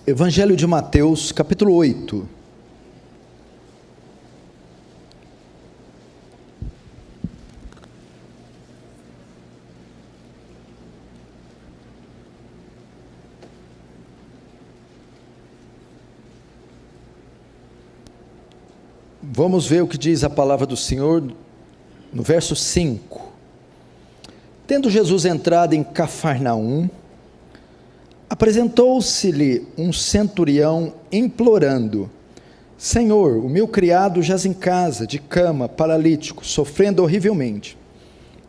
Evangelho de Mateus, capítulo 8. Vamos ver o que diz a palavra do Senhor no verso 5. Tendo Jesus entrado em Cafarnaum, apresentou-se-lhe um centurião implorando: Senhor, o meu criado jaz em casa, de cama, paralítico, sofrendo horrivelmente.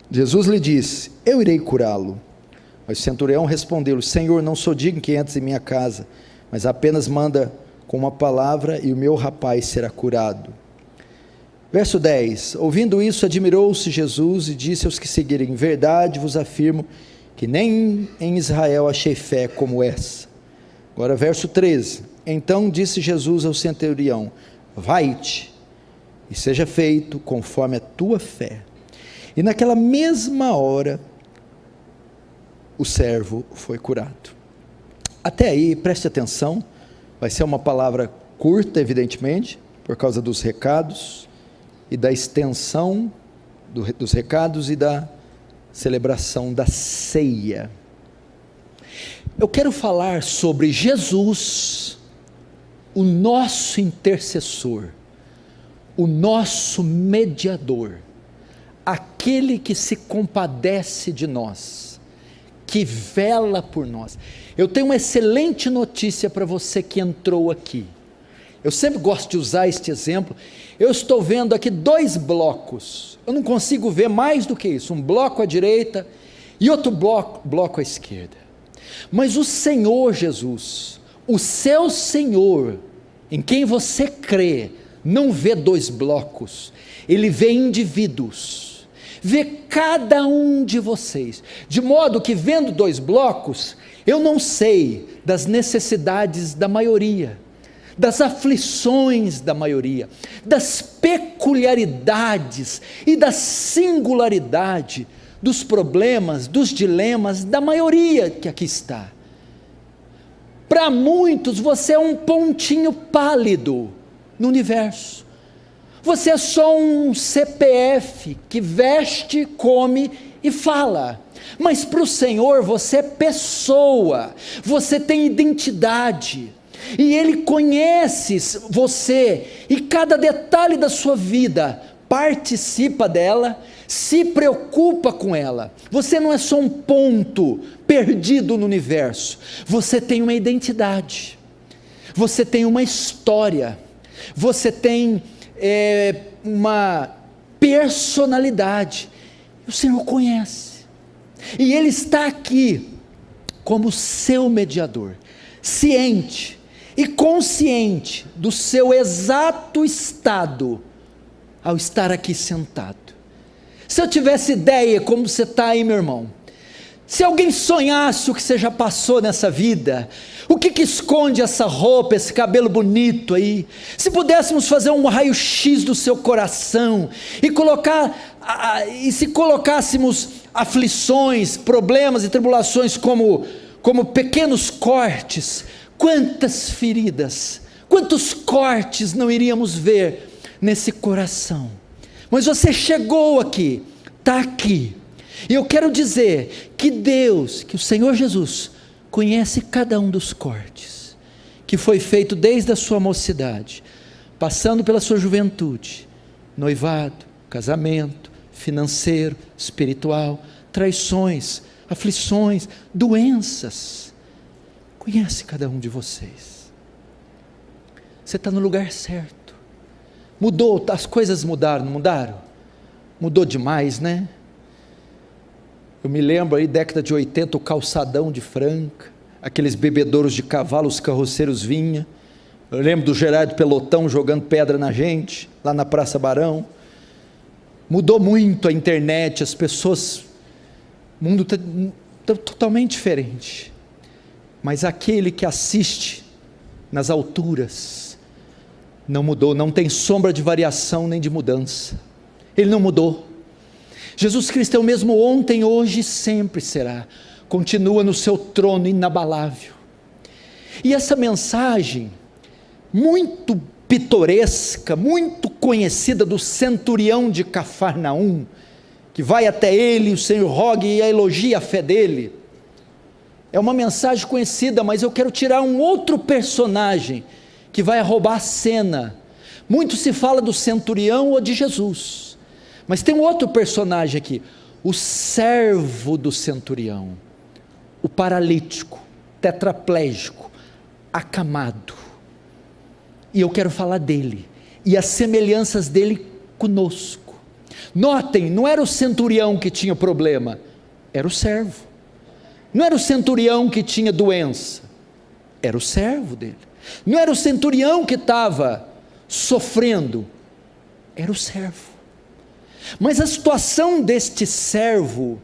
Jesus lhe disse: eu irei curá-lo. Mas o centurião respondeu-lhe: Senhor, não sou digno que entres em minha casa, mas apenas manda com uma palavra e o meu rapaz será curado. Verso 10, ouvindo isso, admirou-se Jesus e disse aos que seguirem: em verdade vos afirmo que nem em Israel achei fé como essa. Agora verso 13, então disse Jesus ao centurião: vai-te e seja feito conforme a tua fé. E naquela mesma hora o servo foi curado. Até aí, preste atenção, vai ser uma palavra curta, evidentemente, por causa dos recados e da extensão dos recados e da celebração da ceia. Eu quero falar sobre Jesus, o nosso intercessor, o nosso mediador, aquele que se compadece de nós, que vela por nós. Eu tenho uma excelente notícia para você que entrou aqui. Eu sempre gosto de usar este exemplo. Eu estou vendo aqui 2 blocos, eu não consigo ver mais do que isso, um bloco à direita e outro bloco à esquerda, mas o Senhor Jesus, o seu Senhor, em quem você crê, não vê 2 blocos, Ele vê indivíduos, vê cada um de vocês, de modo que vendo 2 blocos, eu não sei das necessidades da maioria, das aflições da maioria, das peculiaridades e da singularidade dos problemas, dos dilemas da maioria que aqui está. Para muitos você é um pontinho pálido no universo, você é só um CPF que veste, come e fala, mas para o Senhor você é pessoa, você tem identidade, e Ele conhece você, e cada detalhe da sua vida, participa dela, se preocupa com ela. Você não é só um ponto perdido no universo, você tem uma identidade, você tem uma história, você tem uma personalidade, o Senhor conhece, e Ele está aqui, como seu mediador, ciente, e consciente do seu exato estado, ao estar aqui sentado. Se eu tivesse ideia como você está aí, meu irmão, se alguém sonhasse o que você já passou nessa vida, o que esconde essa roupa, esse cabelo bonito aí, se pudéssemos fazer um raio-x do seu coração, e se colocássemos aflições, problemas e tribulações como pequenos cortes, quantas feridas, quantos cortes não iríamos ver nesse coração? Mas você chegou aqui, está aqui, e eu quero dizer que Deus, que o Senhor Jesus, conhece cada um dos cortes, que foi feito desde a sua mocidade, passando pela sua juventude, noivado, casamento, financeiro, espiritual, traições, aflições, doenças, conhece cada um de vocês. Você está no lugar certo. Mudou, as coisas mudaram, não mudaram? Mudou demais, né? Eu me lembro aí, década de 80, o calçadão de Franca, aqueles bebedouros de cavalo, os carroceiros vinham. Eu lembro do Gerardo Pelotão jogando pedra na gente, lá na Praça Barão. Mudou muito a internet, as pessoas, o mundo está totalmente diferente. Mas aquele que assiste nas alturas, não mudou, não tem sombra de variação nem de mudança, Ele não mudou. Jesus Cristo é o mesmo ontem, hoje e sempre será, continua no seu trono inabalável, E essa mensagem, muito pitoresca, muito conhecida do centurião de Cafarnaum, que vai até ele, o Senhor roga e elogia a fé dele, é uma mensagem conhecida, mas eu quero tirar um outro personagem, que vai roubar a cena. Muito se fala do centurião ou de Jesus, mas tem um outro personagem aqui, o servo do centurião, o paralítico, tetraplégico, acamado, e eu quero falar dele, e as semelhanças dele conosco. Notem, não era o centurião que tinha problema, era o servo. Não era o centurião que tinha doença, era o servo dele. Não era o centurião que estava sofrendo, era o servo. Mas a situação deste servo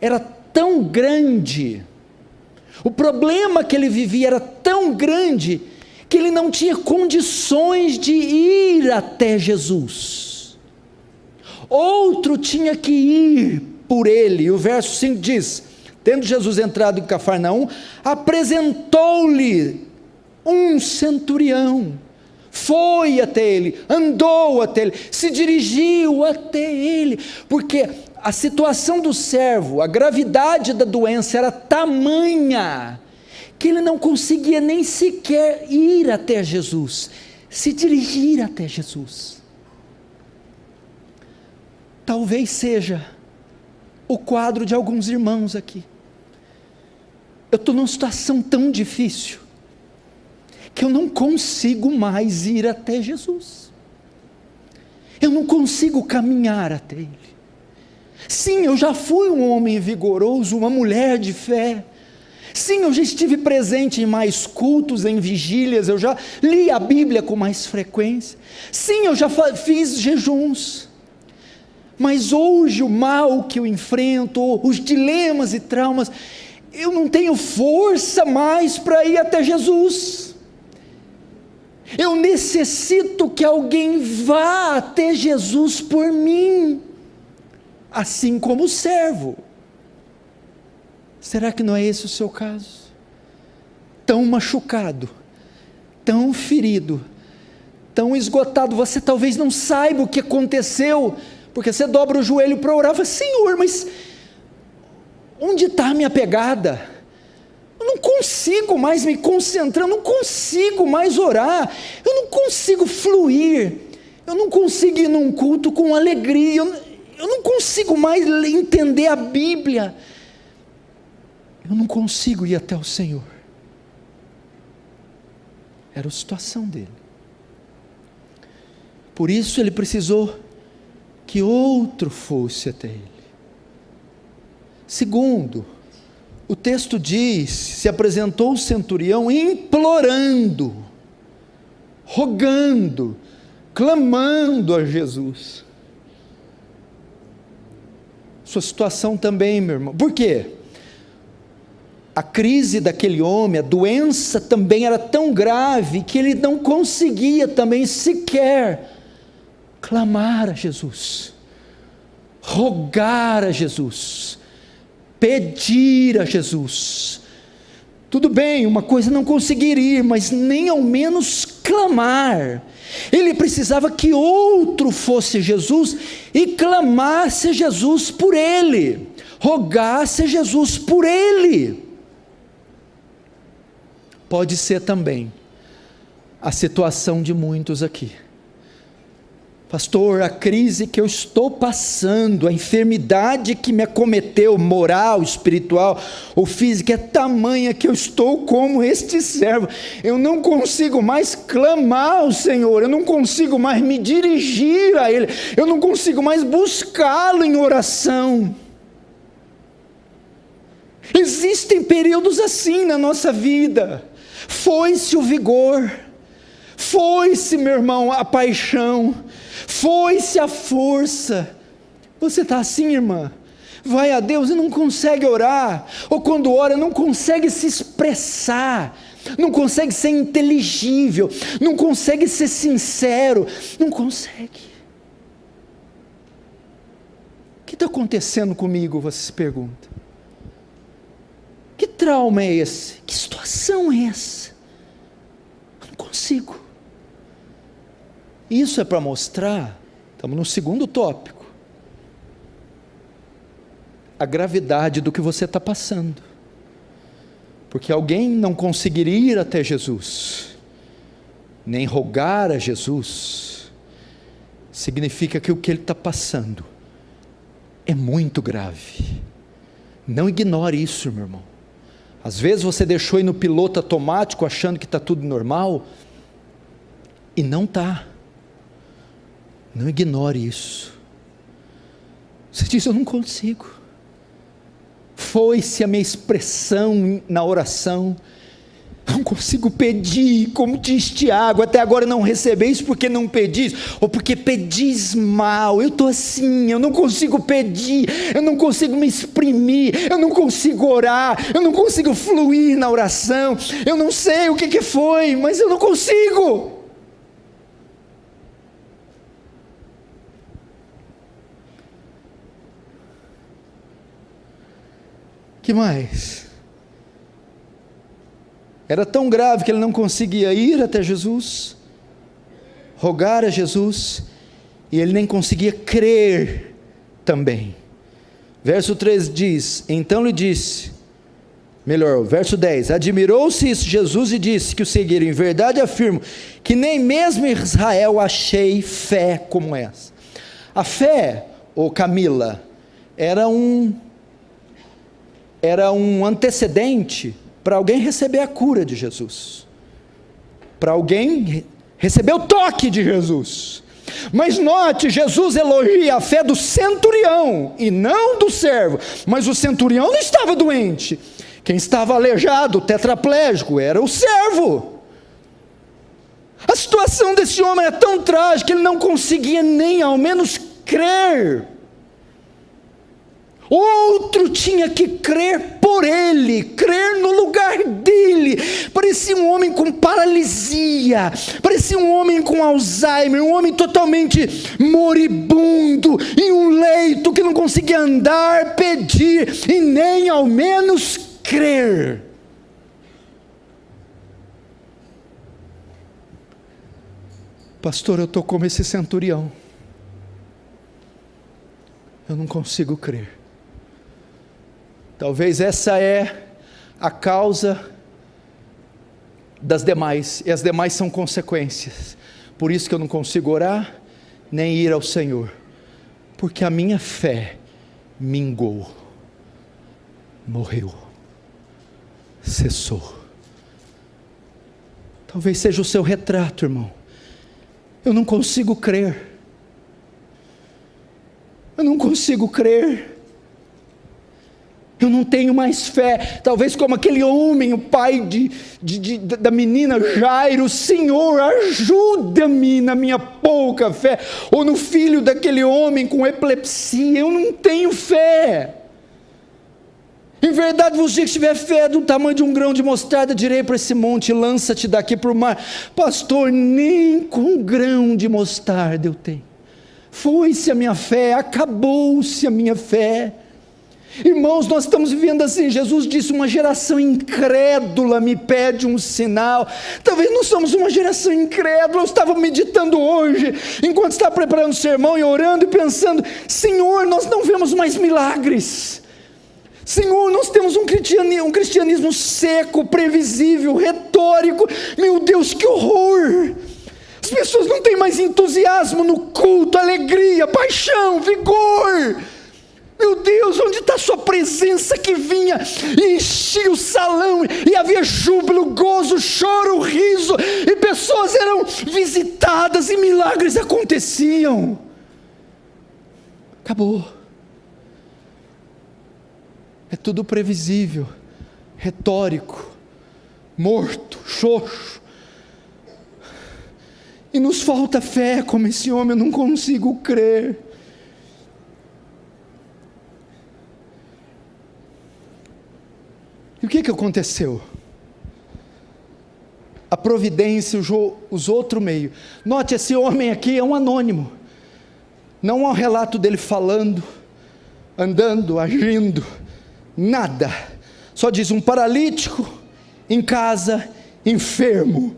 era tão grande, o problema que ele vivia era tão grande, que ele não tinha condições de ir até Jesus. Outro tinha que ir por ele. E o verso 5 diz: tendo Jesus entrado em Cafarnaum, apresentou-lhe um centurião, foi até ele, andou até ele, se dirigiu até ele, porque a situação do servo, a gravidade da doença era tamanha, que ele não conseguia nem sequer ir até Jesus, se dirigir até Jesus. Talvez seja o quadro de alguns irmãos aqui. Eu estou numa situação tão difícil, que eu não consigo mais ir até Jesus, eu não consigo caminhar até Ele. Sim, eu já fui um homem vigoroso, uma mulher de fé. Sim, eu já estive presente em mais cultos, em vigílias, eu já li a Bíblia com mais frequência. Sim, eu já fiz jejuns. Mas hoje o mal que eu enfrento, os dilemas e traumas, eu não tenho força mais para ir até Jesus. Eu necessito que alguém vá até Jesus por mim, assim como o servo. Será que não é esse o seu caso? Tão machucado, tão ferido, tão esgotado, você talvez não saiba o que aconteceu, porque você dobra o joelho para orar e fala: Senhor, mas onde está a minha pegada? Eu não consigo mais me concentrar, eu não consigo mais orar, eu não consigo fluir, eu não consigo ir num culto com alegria, eu não consigo mais entender a Bíblia, eu não consigo ir até o Senhor. Era a situação dele. Por isso ele precisou que outro fosse até ele. Segundo, o texto diz: se apresentou o centurião implorando, rogando, clamando a Jesus. Sua situação também, meu irmão. Por quê? A crise daquele homem, a doença também era tão grave, que ele não conseguia também sequer clamar a Jesus, rogar a Jesus, pedir a Jesus. Tudo bem, uma coisa não conseguir ir, mas nem ao menos clamar. Ele precisava que outro fosse Jesus e clamasse a Jesus por ele, rogasse a Jesus por ele. Pode ser também a situação de muitos aqui. Pastor, a crise que eu estou passando, a enfermidade que me acometeu, moral, espiritual ou física, é tamanha que eu estou como este servo. Eu não consigo mais clamar ao Senhor, eu não consigo mais me dirigir a Ele, eu não consigo mais buscá-lo em oração. Existem períodos assim na nossa vida. Foi-se o vigor, foi-se, meu irmão, a paixão, foi-se a força. Você está assim, irmã? Vai a Deus e não consegue orar, ou quando ora não consegue se expressar, não consegue ser inteligível, não consegue ser sincero, não consegue. O que está acontecendo comigo, você se pergunta? Que trauma é esse? Que situação é essa? consigo. Isso é para mostrar, estamos no segundo tópico, a gravidade do que você está passando. Porque alguém não conseguiria ir até Jesus, nem rogar a Jesus, significa que o que ele está passando é muito grave. Não ignore isso, meu irmão. Às vezes você deixou ir no piloto automático achando que está tudo normal, e não está. Não ignore isso. Você diz: eu não consigo. Foi-se a minha expressão na oração. Não consigo pedir, como diz Tiago, até agora não recebeis porque não pedis, ou porque pedis mal. Eu estou assim, eu não consigo pedir, eu não consigo me exprimir, eu não consigo orar, eu não consigo fluir na oração, eu não sei o que foi, mas eu não consigo. Que mais? Era tão grave que ele não conseguia ir até Jesus, rogar a Jesus, e ele nem conseguia crer também. Verso 3 diz: então lhe disse, verso 10, admirou-se Jesus e disse que o seguiram: em verdade afirmo, que nem mesmo em Israel achei fé como essa. A fé, Camila, era um antecedente para alguém receber a cura de Jesus, para alguém receber o toque de Jesus. Mas note, Jesus elogia a fé do centurião, e não do servo. Mas o centurião não estava doente, quem estava aleijado, tetraplégico, era o servo. A situação desse homem era tão trágica, ele não conseguia nem ao menos crer. Outro tinha que crer por ele, crer no lugar dele. Parecia um homem com paralisia, parecia um homem com Alzheimer, um homem totalmente moribundo, em um leito que não conseguia andar, pedir e nem ao menos crer. Pastor, eu estou como esse centurião, eu não consigo crer. Talvez essa é a causa das demais, e as demais são consequências. Por isso que eu não consigo orar, nem ir ao Senhor, porque a minha fé mingou, morreu, cessou. Talvez seja o seu retrato, irmão. Eu não consigo crer, eu não consigo crer. Eu não tenho mais fé, talvez como aquele homem, o pai da menina Jairo: Senhor, ajuda-me na minha pouca fé. Ou no filho daquele homem com epilepsia: eu não tenho fé. Em verdade vos digo, que se tiver fé do tamanho de um grão de mostarda, direi para esse monte: lança-te daqui para o mar. Pastor, nem com um grão de mostarda eu tenho. Foi-se a minha fé, acabou-se a minha fé. Irmãos, nós estamos vivendo assim. Jesus disse: uma geração incrédula me pede um sinal. Talvez nós somos uma geração incrédula. Eu estava meditando hoje, enquanto estava preparando o sermão e orando e pensando: Senhor, nós não vemos mais milagres. Senhor, nós temos um cristianismo seco, previsível, retórico. Meu Deus, que horror! As pessoas não têm mais entusiasmo no culto, alegria, paixão, vigor. Meu Deus, onde está a sua presença que vinha e enchia o salão, e havia júbilo, gozo, choro, riso, e pessoas eram visitadas e milagres aconteciam? Acabou. É tudo previsível, retórico, morto, xoxo. E nos falta fé como esse homem. Eu não consigo crer. E o que aconteceu? A providência usou outro meio. Note, esse homem aqui é um anônimo. Não há um relato dele falando, andando, agindo, nada. Só diz: um paralítico em casa, enfermo.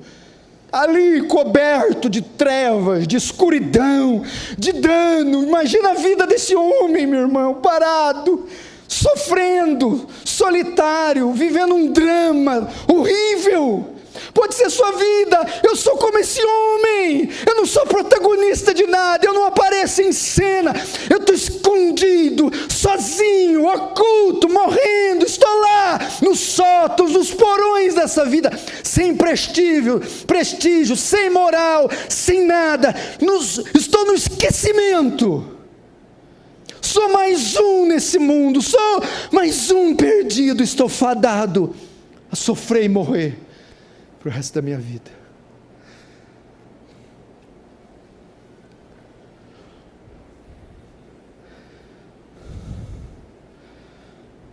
ali coberto de trevas, de escuridão, de dano. Imagina a vida desse homem, meu irmão, parado, sofrendo, solitário, vivendo um drama horrível. Pode ser sua vida. Eu sou como esse homem, eu não sou protagonista de nada, eu não apareço em cena, eu estou escondido, sozinho, oculto, morrendo, estou lá, nos sótãos, nos porões dessa vida, sem prestígio, sem moral, sem nada, estou no esquecimento, sou mais um nesse mundo, sou mais um perdido, estou fadado a sofrer e morrer para o resto da minha vida.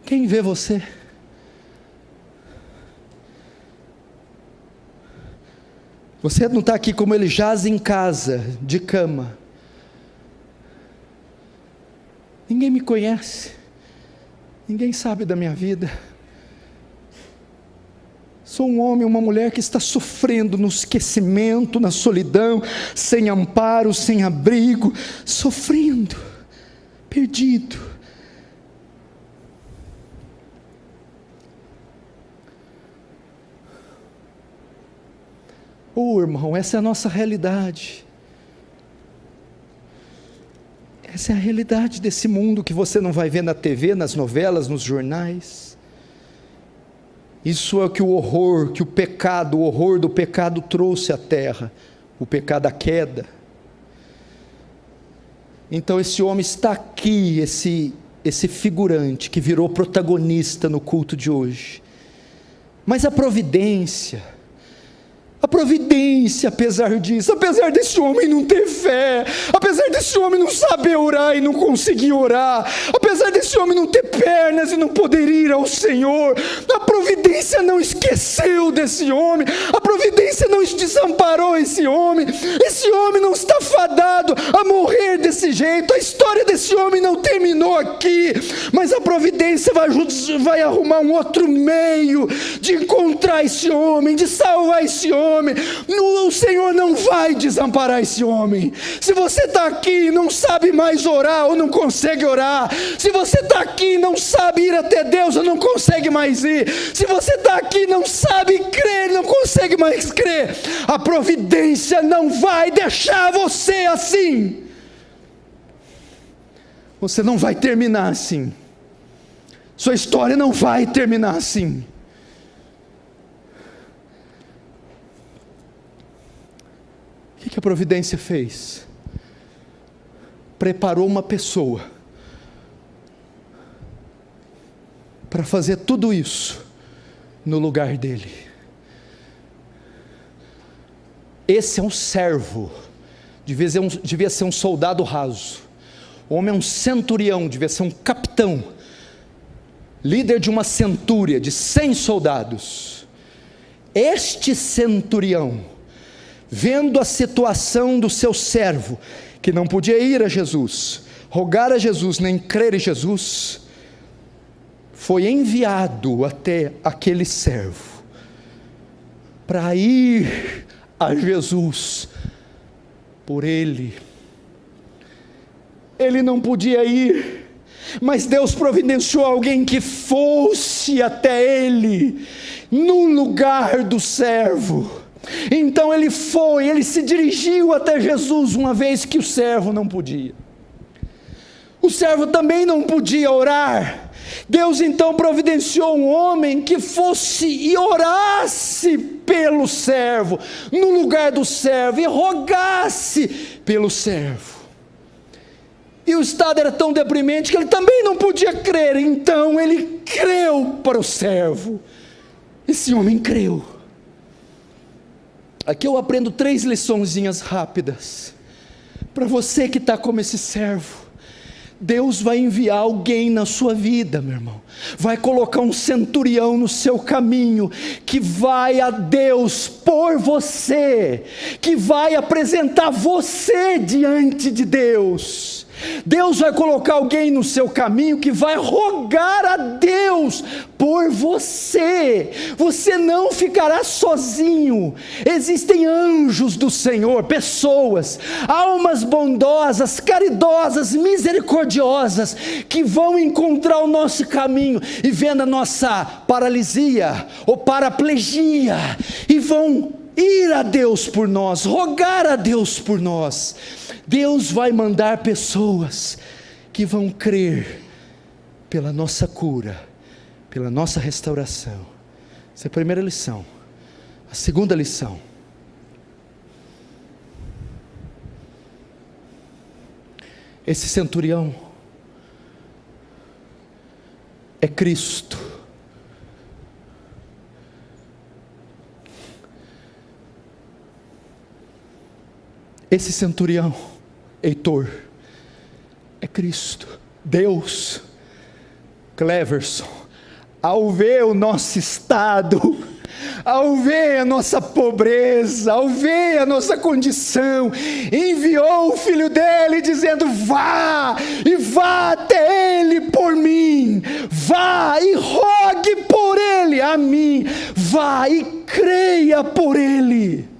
Quem vê você? Você não está aqui como ele jaz em casa, de cama. Ninguém me conhece, ninguém sabe da minha vida. Sou um homem, uma mulher que está sofrendo no esquecimento, na solidão, sem amparo, sem abrigo, sofrendo, perdido. Irmão, essa é a nossa realidade. Essa é a realidade desse mundo que você não vai ver na TV, nas novelas, nos jornais. Isso é que o horror do pecado trouxe à terra, o pecado, a queda. Então esse homem está aqui, esse figurante que virou protagonista no culto de hoje. Mas a providência, apesar disso, apesar desse homem não ter fé, apesar desse homem não saber orar e não conseguir orar, apesar desse homem não ter pernas e não poder ir ao Senhor, a providência não esqueceu desse homem, a providência não desamparou esse homem não está fadado a morrer desse jeito, a história desse homem não terminou aqui, mas a providência vai arrumar um outro meio de encontrar esse homem, de salvar esse homem. O Senhor não vai desamparar esse homem. Se você está aqui e não sabe mais orar ou não consegue orar, se você está aqui e não sabe ir até Deus ou não consegue mais ir, se você está aqui e não sabe crer, não consegue mais crer, a providência não vai deixar você assim. Você não vai terminar assim, sua história não vai terminar assim. O que a providência fez? Preparou uma pessoa para fazer tudo isso no lugar dele. Esse é um servo, devia ser um soldado raso. O homem é um centurião, devia ser um capitão, líder de uma centúria de 100 soldados. Este centurião, vendo a situação do seu servo, que não podia ir a Jesus, rogar a Jesus, nem crer em Jesus, foi enviado até aquele servo, para ir a Jesus por ele. Ele não podia ir, mas Deus providenciou alguém que fosse até ele, no lugar do servo. Então ele se dirigiu até Jesus, uma vez que o servo não podia. O servo também não podia orar. Deus então providenciou um homem que fosse e orasse pelo servo, no lugar do servo, e rogasse pelo servo. E o estado era tão deprimente que ele também não podia crer, então ele creu para o servo. Esse homem creu. Aqui eu aprendo 3 liçõezinhas rápidas, para você que está como esse servo. Deus vai enviar alguém na sua vida, meu irmão, vai colocar um centurião no seu caminho, que vai a Deus por você, que vai apresentar você diante de Deus. Deus vai colocar alguém no seu caminho que vai rogar a Deus por você. Você não ficará sozinho. Existem anjos do Senhor, pessoas, almas bondosas, caridosas, misericordiosas, que vão encontrar o nosso caminho e vendo a nossa paralisia ou paraplegia, e vão ir a Deus por nós, rogar a Deus por nós. Deus vai mandar pessoas que vão crer pela nossa cura, pela nossa restauração. Essa é a primeira lição. A segunda lição: esse centurião é Cristo. Esse centurião, Heitor, é Cristo. Deus, Cleverson, ao ver o nosso estado, ao ver a nossa pobreza, ao ver a nossa condição, enviou o Filho dele dizendo: vá, e vá até ele por mim, vá e rogue por ele a mim, vá e creia por ele.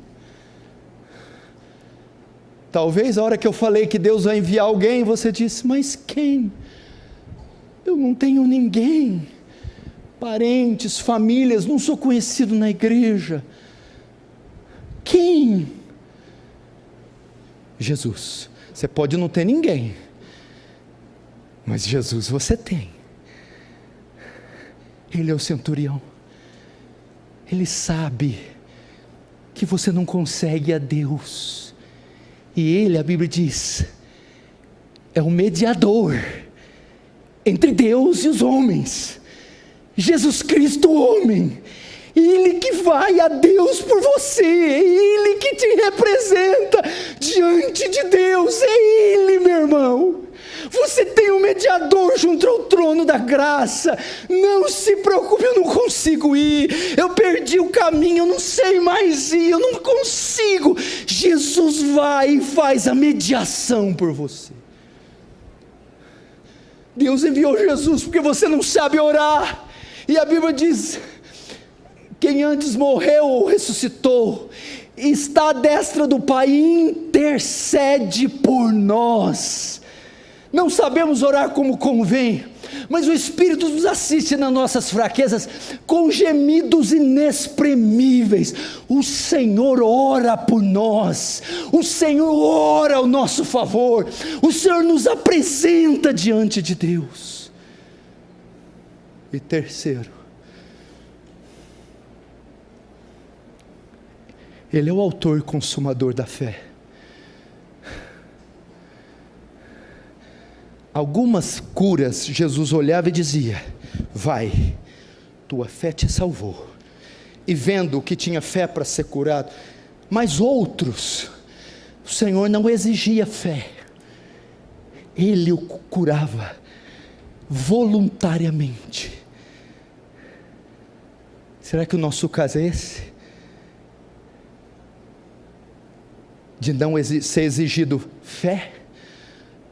Talvez a hora que eu falei que Deus vai enviar alguém, você disse: mas quem? Eu não tenho ninguém, parentes, famílias, não sou conhecido na igreja. Quem? Jesus. Você pode não ter ninguém, mas Jesus você tem. Ele é o centurião. Ele sabe que você não consegue a Deus. E ele, a Bíblia diz, é o mediador entre Deus e os homens. Jesus Cristo, homem, ele que vai a Deus por você, é ele que te representa diante de Deus, é ele, meu irmão. Você tem um mediador junto ao trono da graça. Não se preocupe, eu não consigo ir, eu perdi o caminho, eu não sei mais ir, eu não consigo. Jesus vai e faz a mediação por você. Deus enviou Jesus porque você não sabe orar. E a Bíblia diz: quem antes morreu ou ressuscitou, está à destra do Pai e intercede por nós. Não sabemos orar como convém, mas o Espírito nos assiste nas nossas fraquezas, com gemidos inexprimíveis. O Senhor ora por nós, o Senhor ora ao nosso favor, o Senhor nos apresenta diante de Deus. E terceiro, Ele é o autor e consumador da fé. Algumas curas, Jesus olhava e dizia: vai, tua fé te salvou. E vendo que tinha fé para ser curado. Mas outros, o Senhor não exigia fé, Ele o curava voluntariamente. Será que o nosso caso é esse? De não ser exigido fé?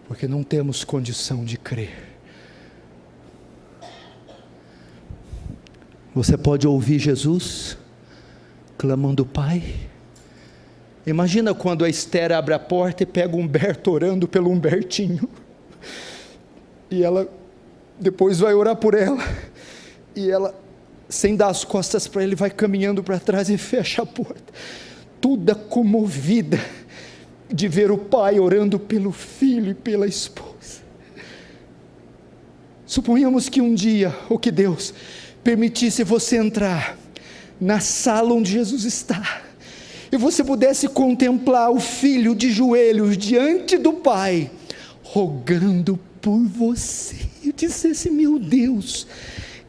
Porque não temos condição de crer. Você pode ouvir Jesus clamando: Pai. Imagina quando a Esther abre a porta e pega Humberto orando pelo Humbertinho, e ela depois vai orar por ela, e ela, sem dar as costas para ele, vai caminhando para trás e fecha a porta, toda comovida de ver o pai orando pelo filho e pela esposa. Suponhamos que um dia, ou que Deus permitisse você entrar na sala onde Jesus está, e você pudesse contemplar o filho de joelhos diante do pai, rogando por você, e dissesse: meu Deus,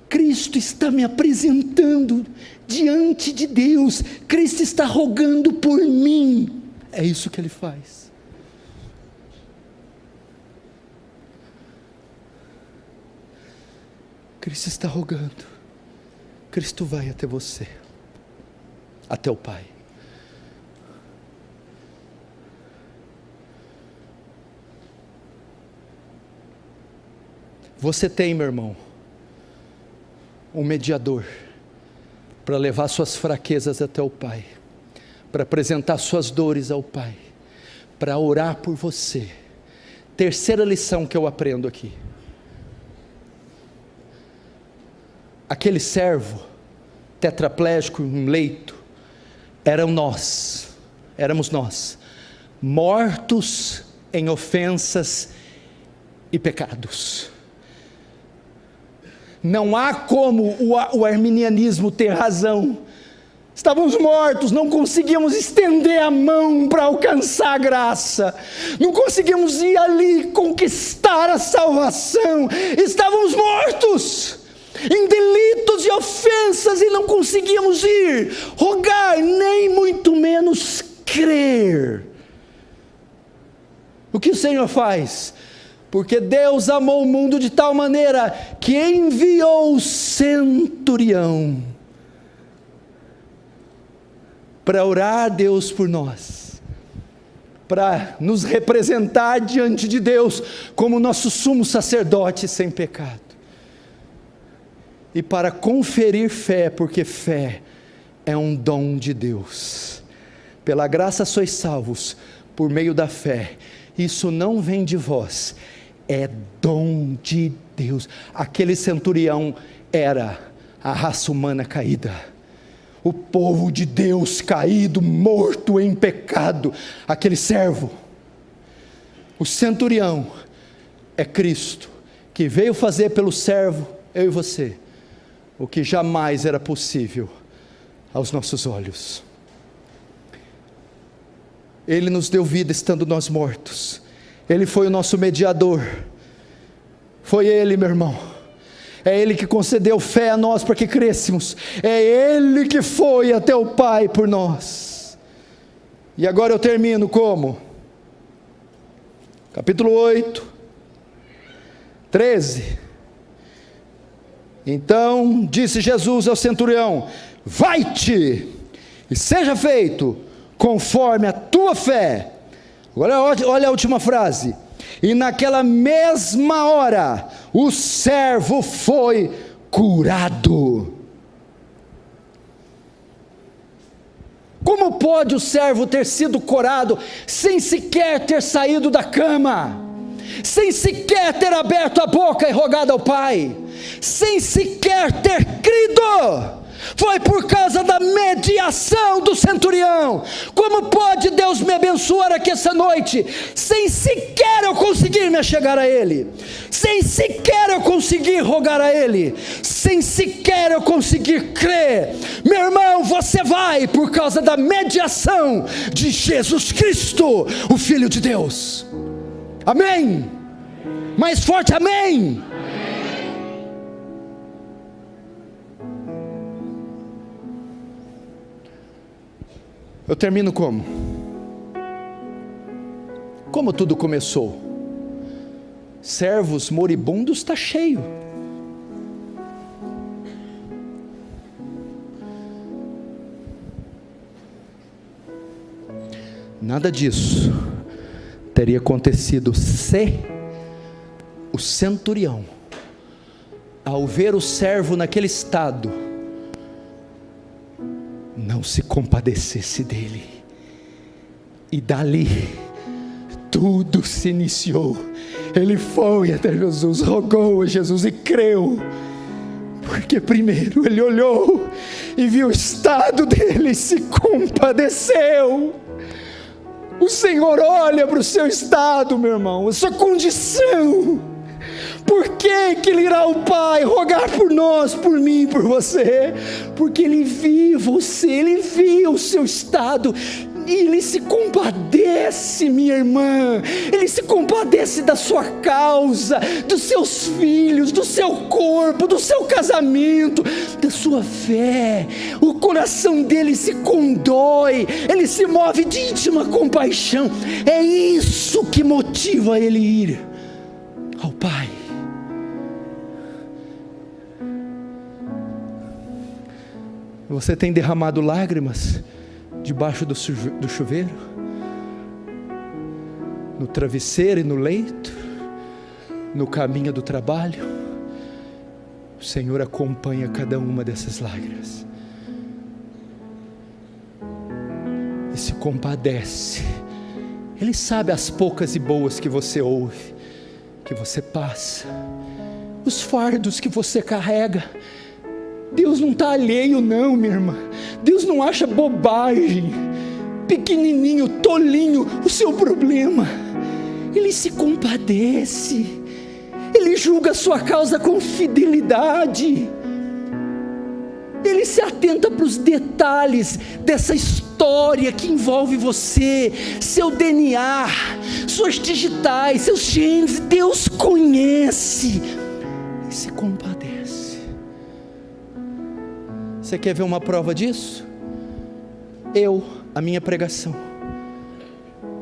Cristo está me apresentando diante de Deus, Cristo está rogando por mim. É isso que Ele faz. Cristo está rogando, Cristo vai até você, até o Pai. Você tem, meu irmão, um mediador para levar suas fraquezas até o Pai, para apresentar suas dores ao Pai, para orar por você. Terceira lição que eu aprendo aqui: aquele servo tetraplégico em um leito, éramos nós, mortos em ofensas e pecados. Não há como o arminianismo ter razão. Estávamos mortos, não conseguíamos estender a mão para alcançar a graça, não conseguimos ir ali conquistar a salvação, estávamos mortos em delitos e ofensas e não conseguíamos ir, rogar, nem muito menos crer. O que o Senhor faz? Porque Deus amou o mundo de tal maneira que enviou o centurião para orar a Deus por nós, para nos representar diante de Deus como nosso sumo sacerdote sem pecado, e para conferir fé, porque fé é um dom de Deus. Pela graça sois salvos por meio da fé. Isso não vem de vós, é dom de Deus. Aquele centurião era a raça humana caída, o povo de Deus caído, morto em pecado. Aquele servo, o centurião, é Cristo, que veio fazer pelo servo, eu e você, o que jamais era possível aos nossos olhos. Ele nos deu vida estando nós mortos. Ele foi o nosso mediador. Foi Ele, meu irmão. É Ele que concedeu fé a nós para que crescêssemos. É Ele que foi até o Pai por nós. E agora eu termino como? Capítulo 8, 13. Então disse Jesus ao centurião: vai-te e seja feito conforme a tua fé. Agora olha a última frase: e naquela mesma hora o servo foi curado. Como pode o servo ter sido curado sem sequer ter saído da cama, sem sequer ter aberto a boca e rogado ao Pai, sem sequer ter crido? Foi por causa da mediação do centurião. Como pode Deus me abençoar aqui essa noite, sem sequer eu conseguir me achegar a Ele, sem sequer eu conseguir rogar a Ele, sem sequer eu conseguir crer? Meu irmão, você vai por causa da mediação de Jesus Cristo, o Filho de Deus. Amém? Mais forte, amém? Eu termino como? Como tudo começou? Servos moribundos está cheio. Nada disso teria acontecido se o centurião, ao ver o servo naquele estado, não se compadecesse dele. E dali tudo se iniciou. Ele foi até Jesus, rogou a Jesus e creu, porque primeiro ele olhou e viu o estado dele e se compadeceu. O Senhor olha para o seu estado, meu irmão, a sua condição. Por que Ele irá ao Pai rogar por nós, por mim, por você? Porque Ele viu você, Ele viu o seu estado, e Ele se compadece, minha irmã. Ele se compadece da sua causa, dos seus filhos, do seu corpo, do seu casamento, da sua fé. O coração dele se condói, ele se move de íntima compaixão. É isso que motiva ele ir ao Pai. Você tem derramado lágrimas debaixo do chuveiro, no travesseiro e no leito? no caminho do trabalho, o Senhor acompanha cada uma dessas lágrimas e se compadece. Ele sabe as poucas e boas que você ouve, que você passa, os fardos que você carrega. Deus não está alheio não, minha irmã. Deus não acha bobagem, pequenininho, tolinho o seu problema. Ele se compadece, Ele julga a sua causa com fidelidade, Ele se atenta para os detalhes dessa história que envolve você, seu DNA, suas digitais, seus genes. Deus conhece e se compadece. Você quer ver uma prova disso? A minha pregação,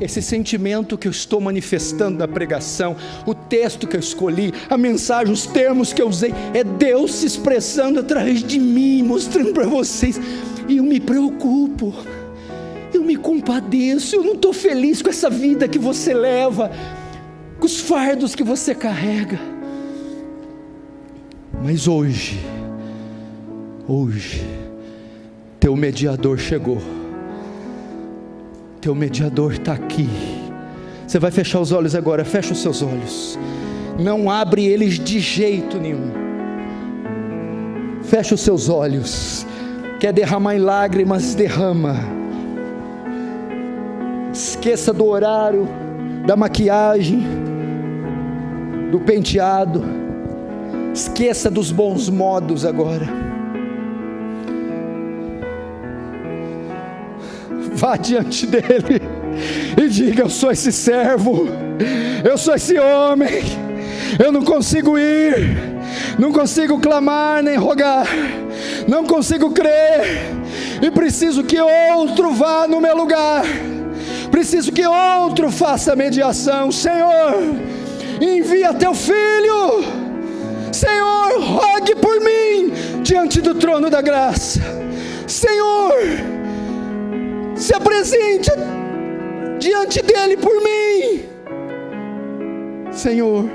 esse sentimento que eu estou manifestando na pregação, o texto que eu escolhi, a mensagem, os termos que eu usei, é Deus se expressando através de mim, mostrando para vocês. E eu me preocupo, eu me compadeço. Eu não estou feliz com essa vida que você leva, com os fardos que você carrega. Mas hoje, teu mediador chegou. Teu mediador está aqui. Você vai fechar os olhos agora, fecha os seus olhos. Não abre eles de jeito nenhum. Fecha os seus olhos. Quer derramar em lágrimas? Derrama. Esqueça do horário, da maquiagem, do penteado. Esqueça dos bons modos agora. Vá diante dele e diga: eu sou esse servo, eu sou esse homem, eu não consigo ir, não consigo clamar nem rogar, não consigo crer, e preciso que outro vá no meu lugar, preciso que outro faça mediação. Senhor, envia teu filho. Senhor, rogue por mim diante do trono da graça. Senhor, se apresente diante dele por mim. Senhor,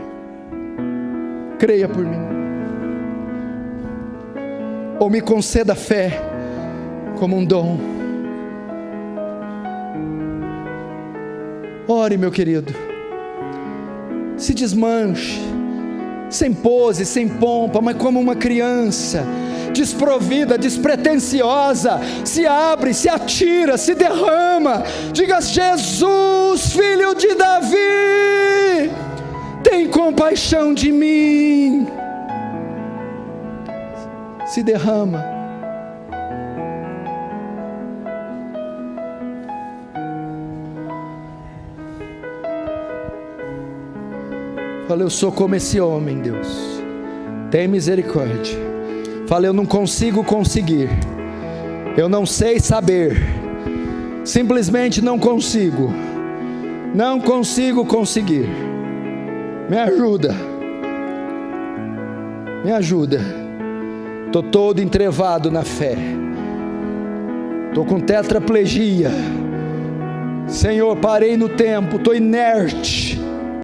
creia por mim, ou me conceda fé como um dom. Ore, meu querido, se desmanche, sem pose, sem pompa, mas como uma criança desprovida, despretensiosa. Se abre, se atira, se derrama. Diga: Jesus, filho de Davi, tem compaixão de mim. Se derrama. Fala: eu sou como esse homem, Deus, tem misericórdia. Fala: eu não consigo conseguir, eu não sei saber, simplesmente não consigo conseguir. Me ajuda, estou todo entrevado na fé, estou com tetraplegia. Senhor, parei no tempo, estou inerte,